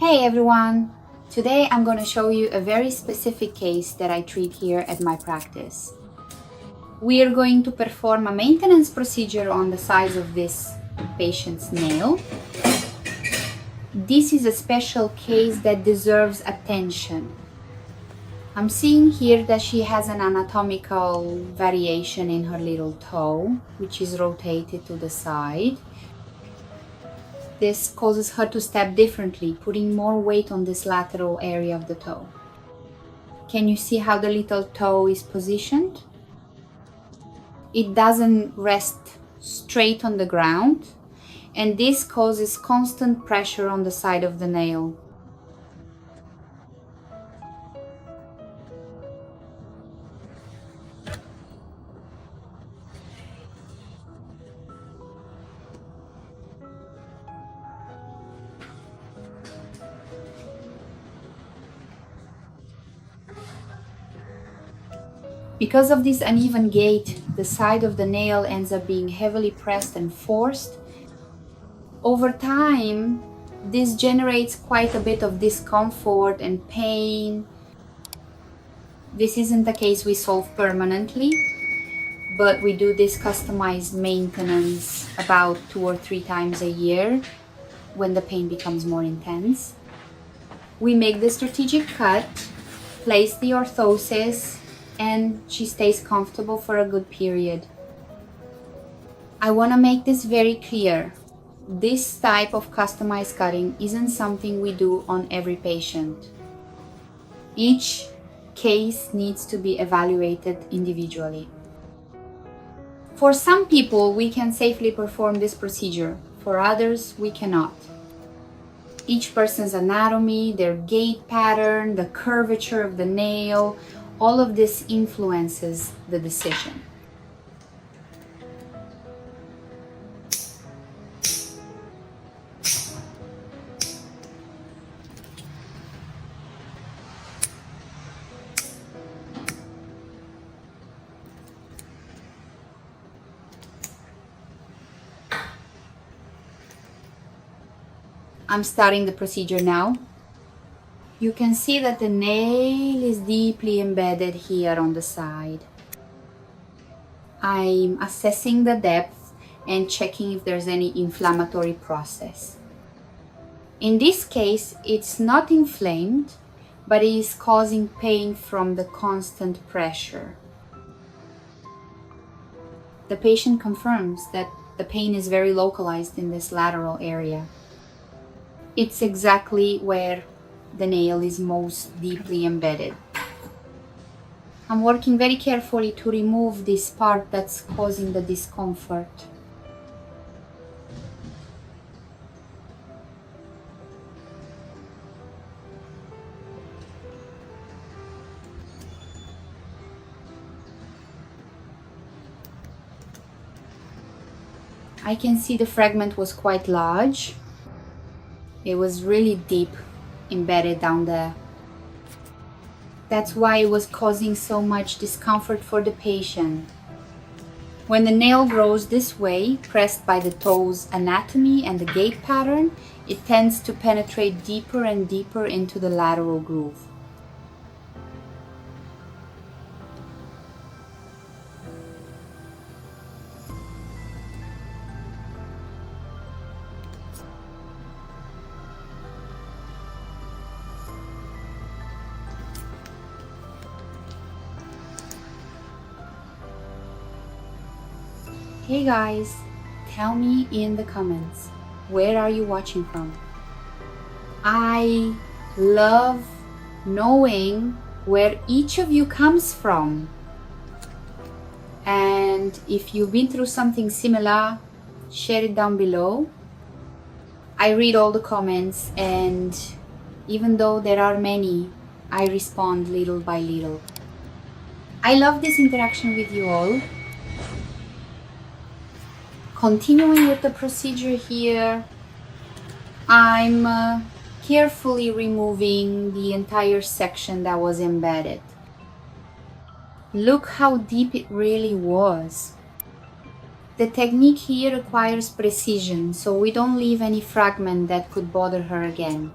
Hey everyone! Today I'm going to show you a very specific case that I treat here at my practice. We are going to perform a maintenance procedure on the size of this patient's nail. This is a special case that deserves attention. I'm seeing here that she has an anatomical variation in her little toe, which is rotated to the side. This causes her to step differently, putting more weight on this lateral area of the toe. Can you see how the little toe is positioned? It doesn't rest straight on the ground, and this causes constant pressure on the side of the nail. Because of this uneven gait, the side of the nail ends up being heavily pressed and forced. Over time, this generates quite a bit of discomfort and pain. This isn't a case we solve permanently, but we do this customized maintenance about 2 or 3 times a year when the pain becomes more intense. We make the strategic cut, place the orthosis, and she stays comfortable for a good period. I want to make this very clear. This type of customized cutting isn't something we do on every patient. Each case needs to be evaluated individually. For some people, we can safely perform this procedure. For others, we cannot. Each person's anatomy, their gait pattern, the curvature of the nail, all of this influences the decision. I'm starting the procedure now. You can see that the nail is deeply embedded here on the side. I'm assessing the depth and checking if there's any inflammatory process. In this case, it's not inflamed, but it is causing pain from the constant pressure. The patient confirms that the pain is very localized in this lateral area. It's exactly where the nail is most deeply embedded. I'm working very carefully to remove this part that's causing the discomfort. I can see the fragment was quite large. It was really deep embedded down there. That's why it was causing so much discomfort for the patient. When the nail grows this way, pressed by the toe's anatomy and the gait pattern, it tends to penetrate deeper and deeper into the lateral groove. Hey guys, tell me in the comments, where are you watching from? I love knowing where each of you comes from. And if you've been through something similar, share it down below. I read all the comments, and even though there are many, I respond little by little. I love this interaction with you all. Continuing with the procedure here, I'm carefully removing the entire section that was embedded. Look how deep it really was. The technique here requires precision, so we don't leave any fragment that could bother her again.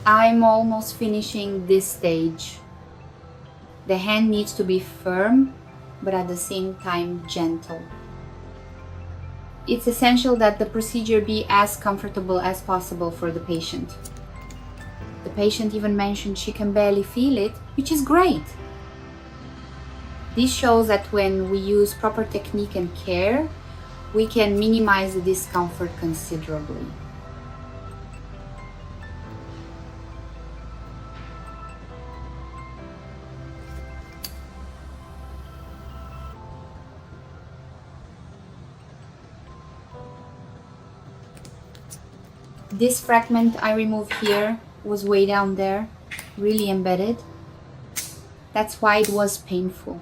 I'm almost finishing this stage. The hand needs to be firm, but at the same time gentle. It's essential that the procedure be as comfortable as possible for the patient. The patient even mentioned she can barely feel it, which is great. This shows that when we use proper technique and care, we can minimize the discomfort considerably. This fragment I removed here was way down there, really embedded. That's why it was painful.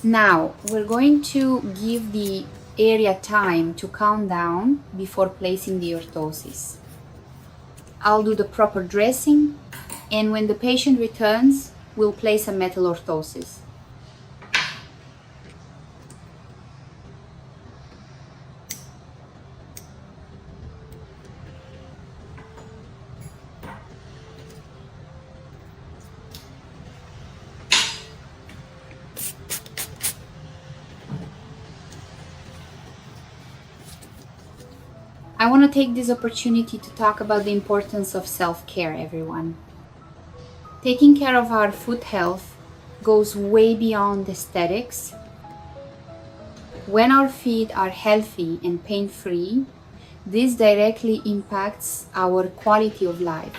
Now, we're going to give the area time to calm down before placing the orthosis. I'll do the proper dressing, and when the patient returns, we'll place a metal orthosis. I want to take this opportunity to talk about the importance of self-care, everyone. Taking care of our foot health goes way beyond aesthetics. When our feet are healthy and pain-free, this directly impacts our quality of life,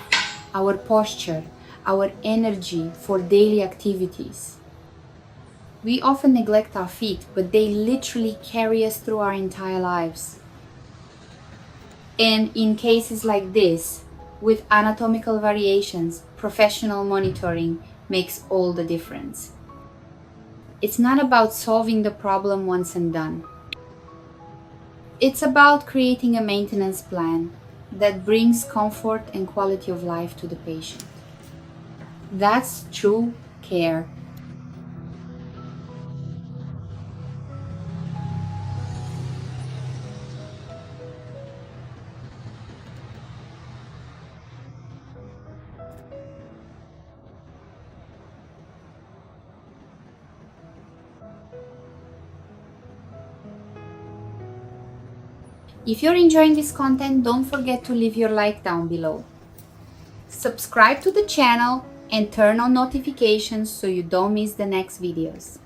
our posture, our energy for daily activities. We often neglect our feet, but they literally carry us through our entire lives. And in cases like this, with anatomical variations, professional monitoring makes all the difference. It's not about solving the problem once and done. It's about creating a maintenance plan that brings comfort and quality of life to the patient. That's true care. If you're enjoying this content, don't forget to leave your like down below. Subscribe to the channel and turn on notifications so you don't miss the next videos.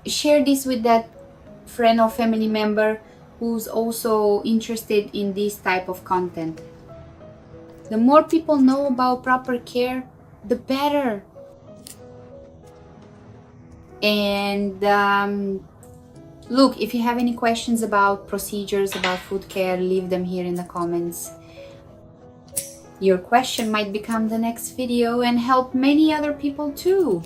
Share this with that friend or family member who's also interested in this type of content. The more people know about proper care, the better. And look, if you have any questions about procedures, about foot care, leave them here in the comments. Your question might become the next video and help many other people too.